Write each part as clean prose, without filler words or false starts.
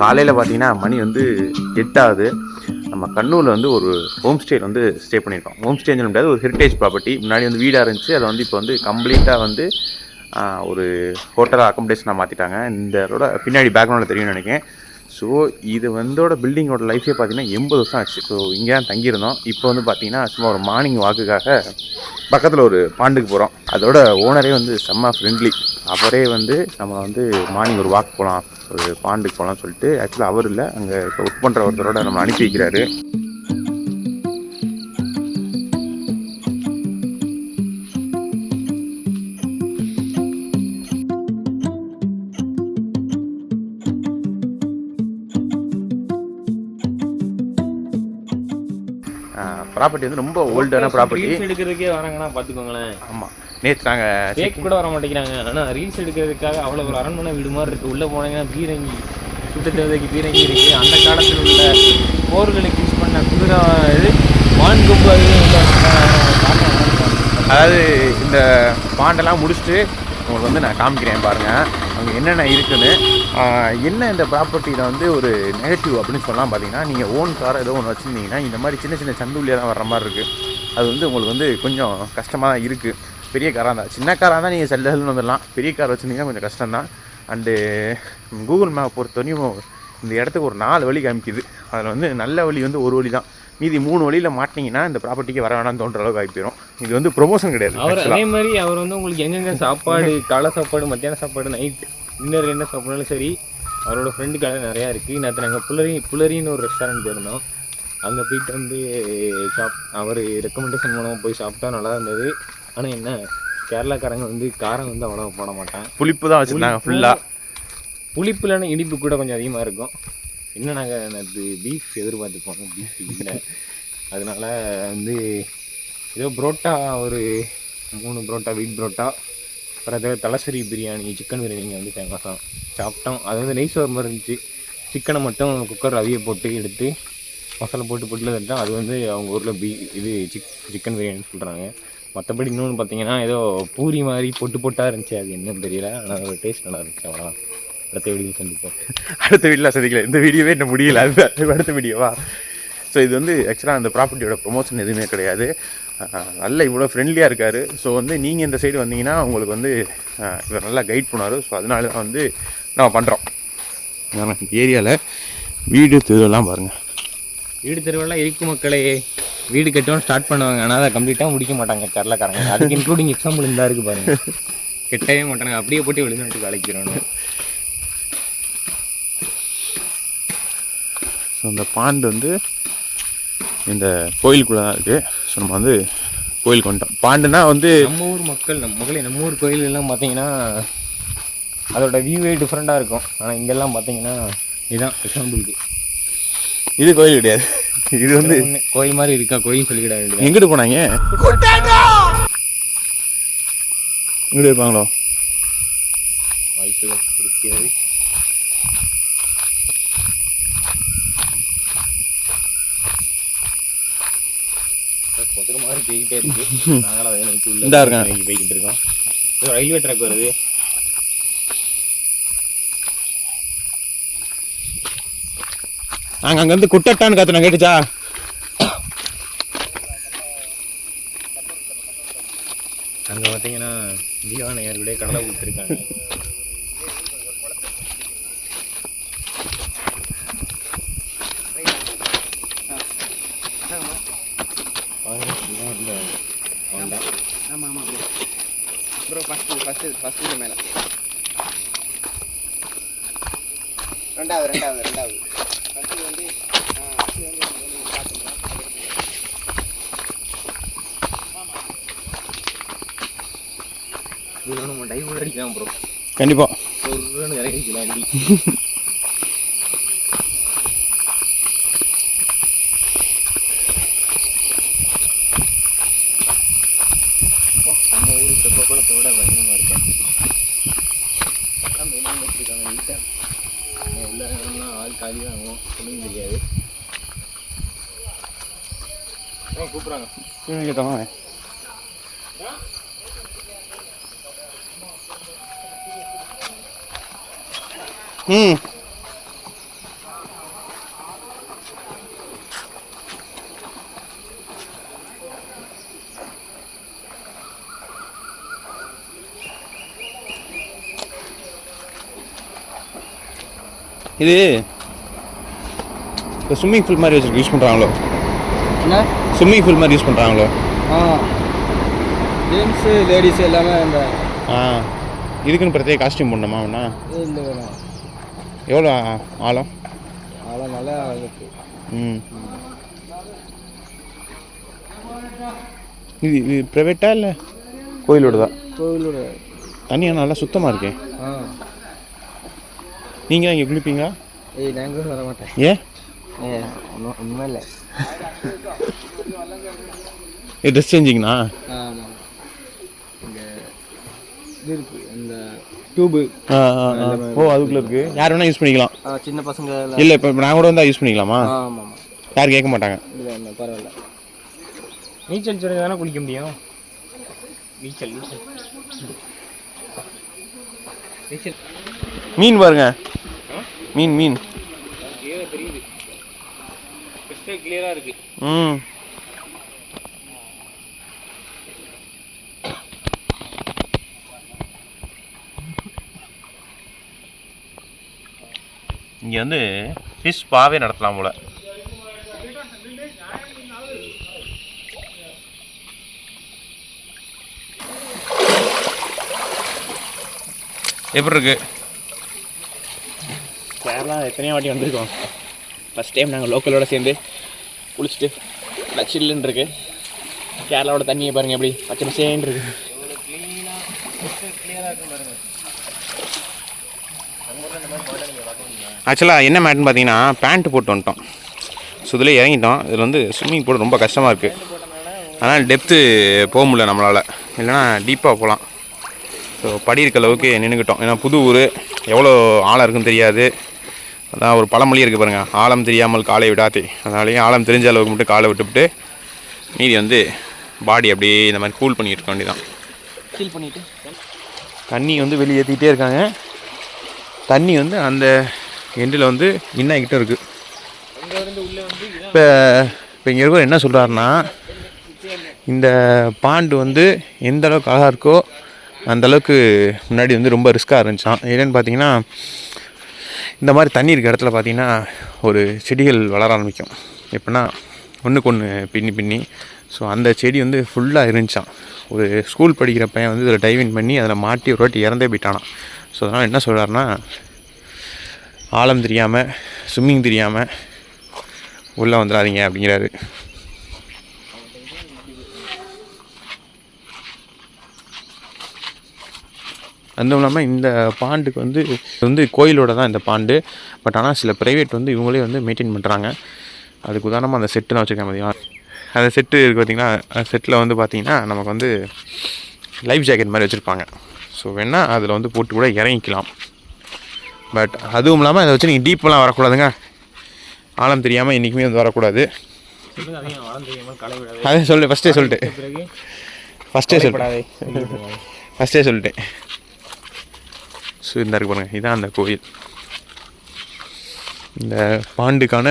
காலையில் பார்த்தீங்கன்னா மணி வந்து 8 ஆகுது. நம்ம கண்ணூரில் வந்து ஒரு ஹோம் ஸ்டே வந்து ஸ்டே பண்ணியிருக்கோம். ஹோம் ஸ்டேன்னு சொல்ல முடியாது, ஒரு ஹெரிட்டேஜ் ப்ராப்பர்ட்டி. முன்னாடி வந்து வீடாக இருந்துச்சு, அதை வந்து இப்போ வந்து கம்ப்ளீட்டாக வந்து ஒரு ஹோட்டலாக அக்கமடேஷனாக மாற்றிட்டாங்க. இந்த ரோட பின்னாடி பேக்ரவுண்டில் தெரியும்னு நினைக்கிறேன். ஸோ இது வந்தோட பில்டிங்கோட லைஃபே பார்த்தீங்கன்னா 80 வருஷம் ஆச்சு. ஸோ இங்கே தான் தங்கியிருந்தோம். இப்போ வந்து பார்த்தீங்கன்னா சும்மா ஒரு மார்னிங் வாக்குக்காக பக்கத்தில் ஒரு பாண்டுக்கு போகிறோம். அதோட ஓனரே வந்து செம்ம ஃப்ரெண்ட்லி. அவரே வந்து நம்ம வந்து மார்னிங் ஒரு வாக் போகலாம், ஒரு பாண்டுக்கு போகலாம்னு சொல்லிட்டு, ஆக்சுவலாக அவர் இல்லை, அங்கே இப்போ ஒர்க் பண்ணுற ஒருத்தரோட நம்ம அனுப்பி வைக்கிறாரு. ப்ராப்பர்ட்டி வந்து ரொம்ப ஓல்டான ப்ராப்பர்ட்டி. ரீல்ஸ் எடுக்கிறதுக்கே வராங்கன்னா பார்த்துக்கோங்களேன். ஆமாம், நேற்று நாங்கள் கேக் கூட வர மாட்டேங்கிறாங்க. ஆனால் ரீல்ஸ் எடுக்கிறதுக்காக அவ்வளோ ஒரு அரண்மனை வீடு மாதிரி இருக்குது. உள்ளே போனீங்கன்னா பீரங்கி, சுட்ட தேவதைக்கு பீரங்கி இருக்குது. அந்த காலத்தில் உள்ள போர்களுக்கு யூஸ் பண்ண குதிரை இது வான் கொம்பு. அதாவது இந்த பாண்டெல்லாம் முடிச்சுட்டு உங்களுக்கு வந்து நான் காமிக்கிறேன் பாருங்கள் அங்கே என்னென்ன இருக்குன்னு. என்ன இந்த ப்ராப்பர்ட்டியில் வந்து ஒரு நெகட்டிவ் அப்படின்னு சொல்லலாம் பார்த்தீங்கன்னா, நீங்கள் ஓன் கார் ஏதோ ஒன்று வச்சுருந்தீங்கன்னா இந்த மாதிரி சின்ன சின்ன சந்துள்ளியாக தான் வர்ற மாதிரி இருக்குது. அது வந்து உங்களுக்கு வந்து கொஞ்சம் கஷ்டமாக தான் இருக்குது. பெரிய காராக இருந்தால், சின்ன காராக இருந்தால் நீங்கள் செல்லன்னு வந்துடலாம். பெரிய கார் வச்சுருந்தீங்கன்னா கொஞ்சம் கஷ்டம்தான். அண்டு கூகுள் மேப் பொறுத்தவரையும் இந்த இடத்துக்கு ஒரு 4 வழி காமிக்குது. அதில் வந்து நல்ல வழி வந்து ஒரு வழி தான். மீதி 3 வழியில் மாட்டினீங்கன்னா இந்த ப்ராப்பர்ட்டிக்கு வர வேணாம்னு தோன்ற அளவுக்கு ஆகி போயிடும். இது வந்து ப்ரொமோஷன் கிடையாது. அவர் அதே மாதிரி அவர் வந்து உங்களுக்கு எங்கெங்கே சாப்பாடு, காலை சாப்பாடு, மத்தியான சாப்பாடு, நைட் டின்னர் என்ன சாப்பிட்னாலும் சரி, அவரோட ஃப்ரெண்டு கடை நிறையா இருக்குது. நேற்று நாங்கள் புலரின்னு ஒரு ரெஸ்டாரண்ட் போயிருந்தோம். அங்கே போயிட்டு வந்து அவர் ரெக்கமெண்டேஷன் மூலமாக போய் சாப்பிட்டா நல்லா இருந்தது. ஆனால் என்ன, கேரளாக்காரங்க வந்து காரம் வந்து அவ்வளோ போட மாட்டாங்க, புளிப்பு தான் வச்சுருந்தாங்க ஃபுல்லாக. புளிப்பு இல்லைன்னா இனிப்பு கூட கொஞ்சம் அதிகமாக இருக்கும். இன்னும் நாங்கள் நேற்று பீஃப் எதிர்பார்த்து போனோம், பீஃப் இல்லை. அதனால் வந்து ஏதோ புரோட்டா ஒரு 3 புரோட்டா, வீட் புரோட்டா, அப்புறம் தலசரி பிரியாணி, சிக்கன் பிரியாணி வந்து ஃபேமஸாக சாப்பிட்டோம். அது வந்து நெய் சோறு மாதிரி இருந்துச்சு. சிக்கனை மட்டும் குக்கர் அவிய போட்டு எடுத்து மசாலா போட்டு தட்டோம். அது வந்து அவங்க ஊரில் இது சிக்கன் பிரியாணின்னு சொல்கிறாங்க. மற்றபடி இன்னொன்று பார்த்தீங்கன்னா ஏதோ பூரி மாதிரி பொட்டாக இருந்துச்சு. அது என்னன்னு தெரியல, ஆனால் அதோட டேஸ்ட் நல்லா இருந்துச்சு. அவ்வளோ. அடுத்த வீடியோ சந்திப்போம். அடுத்த வீடியோவில் சந்திக்கல, இந்த வீடியோவே என்ன முடியல, அது அடுத்த வீடியோவா. ஸோ இது வந்து ஆக்சுவலாக அந்த ப்ராப்பர்ட்டியோட ப்ரொமோஷன் எதுவுமே கிடையாது. நல்லா இவ்வளோ ஃப்ரெண்ட்லியாக இருக்கார். ஸோ வந்து நீங்கள் இந்த சைடு வந்தீங்கன்னா உங்களுக்கு வந்து இவர் நல்லா கைட் பண்ணுவார். ஸோ அதனால தான் வந்து நம்ம பண்ணுறோம். ஏரியாவில் வீடு தெருவெல்லாம் பாருங்கள். வீடு தெருவெல்லாம் இருக்கும் மக்களே. வீடு கட்டவும் ஸ்டார்ட் பண்ணுவாங்க, ஆனால் அதை கம்ப்ளீட்டாக முடிக்க மாட்டாங்க கேரளாக்காரங்க. அதுக்கு இன்க்ளூடிங் எக்ஸாம்பிள் இருந்தால் இருக்குது பாருங்கள். கெட்டவே மாட்டாங்க, அப்படியே போட்டு வெளிநாட்டுக்கு அழைக்கிறோன்னு. ஸோ இந்த பாண்டு வந்து இந்த கோயிலுக்குள்ளே தான் இருக்குது. ஸோ நம்ம வந்து கோயிலுக்கு வந்துட்டோம். பாண்டுனா வந்து நம்ம ஊர் நம்ம ஊர் கோயிலெல்லாம் பார்த்தீங்கன்னா அதோட வியூவே டிஃப்ரெண்ட்டாக இருக்கும். ஆனால் இங்கெல்லாம் பார்த்தீங்கன்னா இதுதான் எக்ஸாம்பிளுக்கு. இது கோயில் கிடையாது, இது வந்து கோயில் மாதிரி இருக்கா, கோயில் சொல்லிக்கிட வேண்டியது. எங்கிட்டு போனாங்க, இங்கிட்டு இருப்பாங்களோ, வாய்ப்புகள் இருக்கிறது. பொதுற மாதிரி போய்கிட்டே இருக்கு. நாங்களும் அதே நோக்கி உள்ள போய்கிட்டு இருக்கோம். ரயில்வே ட்ராக் வருது. நாங்கள் அங்கேருந்து குட்டட்டான்னு கற்றுனோம், கேட்டுச்சா? அங்கே பார்த்தீங்கன்னா தீவானையர்களுடைய கடலை விட்டுருக்காங்க. ஆமாம் ப்ரோ, ஃபஸ்ட்டு மேலே ரெண்டாவது ஃபஸ்ட்டு வந்து இதில் நம்ம டைவ் அடிக்கலாம் ப்ரோ. கண்டிப்பாக ஒரு இறங்கிக்கலாம் அடி. நம்ம ஊர் தெப்பக்குளத்தோட பயங்கரமாக இருக்கேன். மெயின் வச்சுருக்காங்க நீட்டாக. உள்ள இடம்லாம் ஆள் காலி தான் ஆகும், ஒன்றும் தெரியாது. கூப்பிட்றாங்க. கேட்டோம். இது இப்போ ஸ்விம்மிங் பூல் மாதிரி வச்சுருக்கு யூஸ் பண்ணுறாங்களோ? என்ன ஸ்விம்மிங் பூல் மாதிரி யூஸ் பண்ணுறாங்களோ? ஜென்ஸு லேடிஸு எல்லாமே இந்த இதுக்குன்னு பிரத்யேக காஸ்டியூம் போடணுமா வேணா? இல்லை வேணும். எவ்வளோ ஆழம்? ஆழம் நல்லா இருக்கு. இது இது ப்ரைவேட்டா இல்லை கோயிலோட தான்? கோவிலோட தண்ணி நல்லா சுத்தமாக இருக்கே. நீங்கள் இங்கே குளிப்பீங்களா? நாங்கள் வர மாட்டேன். ஏன்? ஒன்றுமே இல்லை. இது ட்ரெஸ் சேஞ்சிங்கண்ணா? ஆமாம். இங்கே இது இருக்குது இந்த டியூபு. ஓ அதுக்குள்ளே இருக்குது. யார் வேணால் யூஸ் பண்ணிக்கலாம்? சின்ன பசங்க இல்லை இப்போ நான் கூட வந்தால் யூஸ் பண்ணிக்கலாமா? ஆமாம். யாரும் கேட்க மாட்டாங்க? இல்லை இல்லை பரவாயில்ல. நீச்சல் தெரிஞ்சு தானே குளிக்க முடியும். நீச்சல் மீன் பாருங்க. மீன் மீன் தெரியுது. கிளியராக இருக்கு. இங்கே வந்து ஃபிஷ் பாவே நடத்தலாம் போல. எப்படி இருக்கு? கேரளா எத்தனையோ வாட்டி வந்திருக்கோம். ஃபஸ்ட் டைம் நாங்கள் லோக்கலோட சேர்ந்து குளிச்சுட்டு சில்லுன்னு இருக்கு. கேரளாவோட தண்ணியை பாருங்கள் எப்படி பச்சை பச்சேன்னு இருக்கு. ஆக்சுவலாக என்ன மேட்டுன்னு பார்த்தீங்கன்னா பேண்ட்டு போட்டு வந்துட்டோம். ஸோ இதில் இறங்கிட்டோம். இதில் வந்து ஸ்விம்மிங் போட ரொம்ப கஷ்டமாக இருக்குது. அதனால் டெப்த்து போக முடியல நம்மளால். இல்லைனா டீப்பாக போகலாம். ஸோ படி இருக்க அளவுக்கு நின்றுக்கிட்டோம். ஏன்னா புது ஊர், எவ்வளோ ஆழம் இருக்குன்னு தெரியாது. அதான் ஒரு பழமொழி இருக்குது பாருங்கள், ஆழம் தெரியாமல் காலை விடாதே. அதனாலேயே ஆழம் தெரிஞ்ச அளவுக்கு மட்டும் காலை விட்டுவிட்டு மீதி வந்து பாடி அப்படியே இந்த மாதிரி கூல் பண்ணிட்டு இருக்க வேண்டியதான். ஃபீல் பண்ணிவிட்டு தண்ணி வந்து வெளியே ஏற்றிக்கிட்டே இருக்காங்க. தண்ணி வந்து அந்த எண்டில் வந்து இன்னாகிட்ட இருக்குது. இப்போ இங்கே இருக்கிற என்ன சொல்கிறாருன்னா, இந்த பாண்டு வந்து எந்த அளவுக்கு அழகாக இருக்கோ அந்தளவுக்கு முன்னாடி வந்து ரொம்ப ரிஸ்க்காக இருந்துச்சான். என்னென்னு பார்த்தீங்கன்னா, இந்த மாதிரி தண்ணி இருக்க இடத்துல பார்த்தீங்கன்னா ஒரு செடிகள் வளர ஆரம்பிக்கும். எப்படின்னா ஒன்றுக்கு ஒன்று பின்னி பின்னி. ஸோ அந்த செடி வந்து ஃபுல்லாக இருந்துச்சான். ஒரு ஸ்கூல் படிக்கிற பையன் வந்து இதில் டைவின் பண்ணி அதில் மாட்டி ஒரு வாட்டி இறந்தே போயிட்டானான். ஸோ அதனால் என்ன சொல்கிறாருன்னா, ஆழம் தெரியாமல் ஸ்விம்மிங் தெரியாமல் உள்ளே வந்துடாதீங்க அப்படிங்கிறாரு. அதுவும் இல்லாமல் இந்த பாண்டுக்கு வந்து கோயிலோட தான் இந்த பாண்டு. பட் ஆனால் சில ப்ரைவேட் வந்து இவங்களே வந்து மெயின்டைன் பண்ணுறாங்க. அதுக்கு உதாரணமாக அந்த செட்டு தான் வச்சுருக்கேன் பார்த்தீங்கன்னா. அந்த செட்டு இருக்குது பார்த்தீங்கன்னா, அந்த செட்டில் வந்து பார்த்திங்கன்னா நமக்கு வந்து லைஃப் ஜாக்கெட் மாதிரி வச்சுருப்பாங்க. ஸோ வேணால் அதில் வந்து போட்டு கூட இறங்கிக்கலாம். பட் அதுவும் இல்லாமல் அதை வச்சு நீங்கள் டீப்பெல்லாம் வரக்கூடாதுங்க. ஆழம் தெரியாமல் என்றைக்குமே வந்து வரக்கூடாது. அதே ஃபஸ்ட்டே சொல்லிட்டேன். ஸோ இந்த இருக்கு பாருங்கள், இதுதான் அந்த கோயில். இந்த பாண்டுக்கான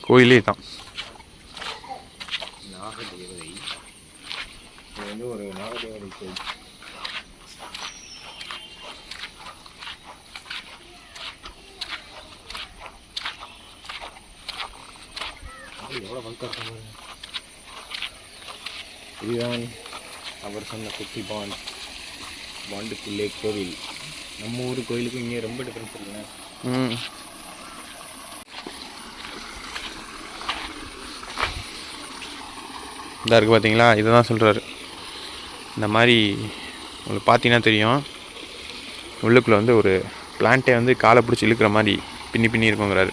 கோயிலே தான். இதுதான் அவர் சொன்ன குட்டி பாண்டுக்குள்ளே கோவில். நம்ம ஊர் கோயிலுக்கு இங்கே ரொம்ப டிஃப்ரென்ஸ் இருக்குங்க. இதாக இருக்குது பார்த்தீங்களா, இதை தான் சொல்கிறாரு. இந்த மாதிரி உங்களுக்கு பார்த்தீங்கன்னா தெரியும், உள்ளுக்குள்ளே வந்து ஒரு பிளான்ட்டே வந்து காலை பிடிச்சி இழுக்கிற மாதிரி பின்னி பின்னி இருக்குங்கிறாரு.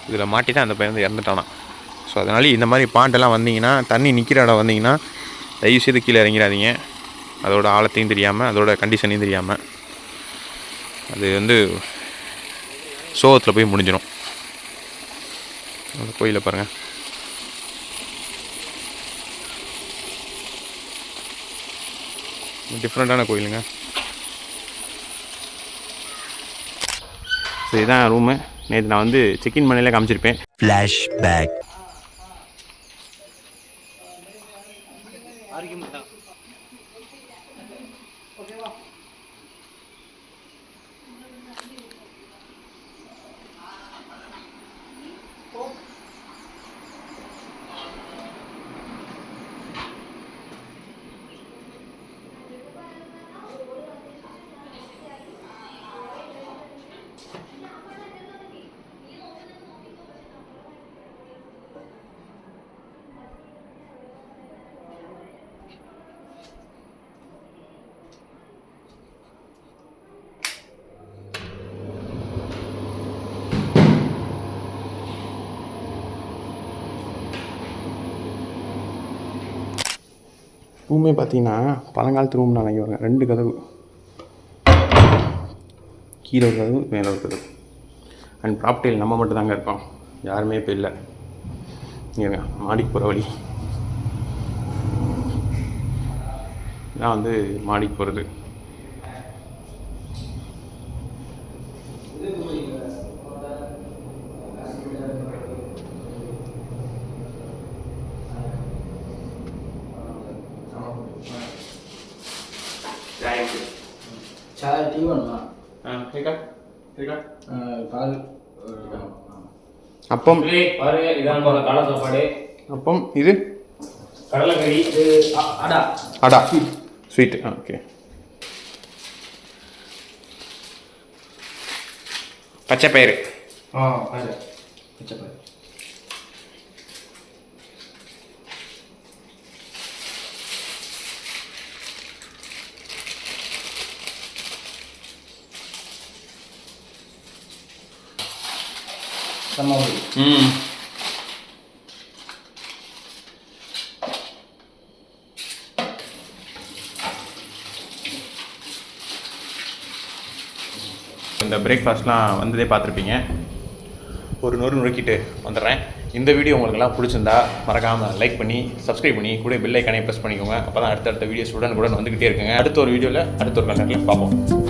இதில் மாட்டி தான் அந்த பையன் வந்து இறந்துட்டானா. ஸோ அதனால இந்த மாதிரி பாண்டெல்லாம் வந்தீங்கன்னா, தண்ணி நிற்கிற இடம் வந்தீங்கன்னா தயவுசெய்து கீழே இறங்கிறாதீங்க. அதோட ஆழத்தையும் தெரியாமல், அதோட கண்டிஷனையும் தெரியாமல். அது வந்து சோகத்தில் போய் முடிஞ்சிடும். அந்த கோயிலை பாருங்கள். டிஃப்ரெண்ட்டான கோயிலுங்க. ஸோ இதுதான் ரூமு. நேற்று நான் வந்து செக்இன் பண்ணல காமிச்சிருப்பேன். ஃப்ளாஷ்பேக். ரூமே பார்த்தீங்கன்னா பழங்காலத்து ரூம் நினைக்க வருங்க. 2 கதவு, கீழே ஒரு கதவு, மேலே ஒரு கதவு. அண்ட் ப்ராப்பர்ட்டியில் நம்ம மட்டும் தாங்க இருக்கோம், யாருமே இப்போ இல்லை. இங்க மாடிக்கு போகிற வழி இதான் வந்து மாடிக்கு போகிறது. சாய் டீ வேணுமா? பால் அப்பம் பாருங்க, இதான் போகிற காலை சாப்பாடு. அப்பம் இது கடலைக்கறி, இது அடா அடா ஸ்வீட். ஓகே. பச்சை பயிறு. பச்சை பால். சமாளி. இந்த பிரேக்ஃபாஸ்ட்லாம் வந்ததே பார்த்துருப்பீங்க. ஒரு நொறுக்கிட்டு வந்துடுறேன். இந்த வீடியோ உங்களுக்குலாம் பிடிச்சிருந்தா மறக்காமல் லைக் பண்ணி சப்ஸ்கிரைப் பண்ணி கூட பெல் ஐக்கானே ப்ரெஸ் பண்ணிக்கோங்க. அப்போ தான் அடுத்தடுத்த வீடியோஸ் உடனுக்குடன் வந்துக்கிட்டே இருக்குங்க. அடுத்த ஒரு வீடியோவில் அடுத்த ஒரு கண்டென்ட்டில் பார்ப்போம்.